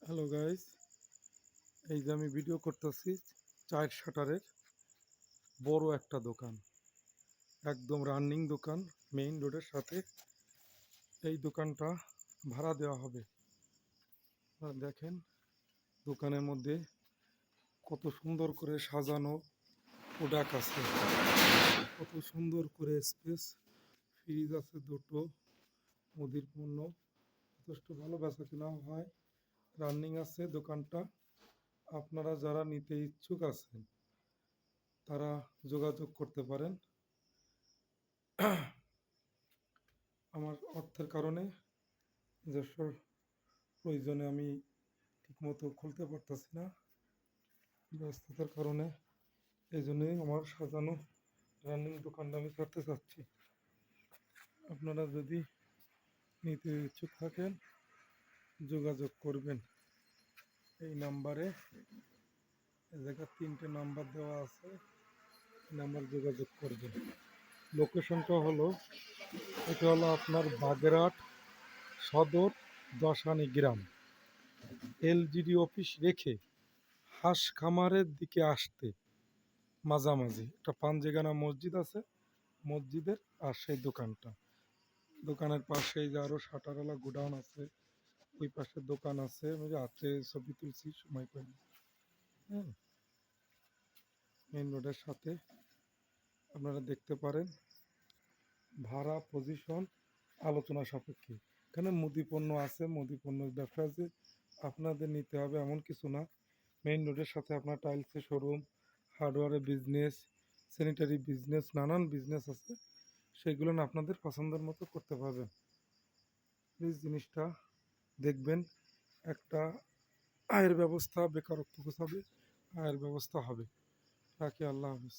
Hello guys, এই যে আমি ভিডিও করতেছি চায়ের শাটারের বড় একটা দোকান, একদম রানিং দোকান, মেইন রোডের সাথে। এই দোকানটা ভাড়া দেওয়া হবে। আপনারা দেখেন দোকানের মধ্যে কত সুন্দর করে সাজানো প্রোডাক্ট আছে, কত সুন্দর করে স্পেস, ফ্রিজ আছে দুটো, মুদির পণ্য যথেষ্ট ভালো বেচা কেনা হয়, রানিং আছে দোকানটা। আপনারা যারা নিতে ইচ্ছুক আছেন তারা যোগাযোগ করতে পারেন। আমার অর্থের কারণে, নিজস্ব প্রয়োজনে আমি ঠিকমতো খুলতে পারতেছি না, ব্যস্ততার কারণে। এই জন্যই আমার সাজানো রানিং দোকানটা আমি করতে চাচ্ছি। আপনারা যদি নিতে ইচ্ছুক থাকেন যোগাযোগ করবেন এই নাম্বারে। এই জায়গায় 3টে নাম্বার দেওয়া আছে, এই নাম্বার যোগাযোগ করবেন। লোকেশনটা হলো, এটা হলো আপনার বাগেরহাট সদর দশানি গ্রাম, এলজিডি অফিস রেখে হাঁস খামারের দিকে আসতে মাঝামাঝি একটা পাঞ্জেগানা মসজিদ আছে, মসজিদের আর সেই দোকানটা। দোকানের পাশেই যে আরও শাটারওয়ালা গোডাউন আছে, ওই পাশে দোকান আছে। আমি যে হাতে ছবি তুলছি, সময় পাইনি। হ্যাঁ, মেইন রোডের সাথে আপনারা দেখতে পারেন। ভাড়া পজিশন আলোচনা সাপেক্ষে। এখানে মুদি পণ্য আছে, মুদি পণ্যের ব্যবসা আছে, আপনাদের নিতে হবে এমন কিছু না। মেইন রোডের সাথে আপনার টাইলসের শোরুম, হার্ডওয়্যারের বিজনেস, স্যানিটারি বিজনেস, নানান বিজনেস আছে, সেগুলো না আপনাদের পছন্দের মতো করতে পারবেন। প্লিজ জিনিসটা দেখবেন, একটা আয়ের ব্যবস্থা, বেকারত্ব ঘোচাবে, আয়ের ব্যবস্থা হবে। রাখি, আল্লাহ হাফিজ।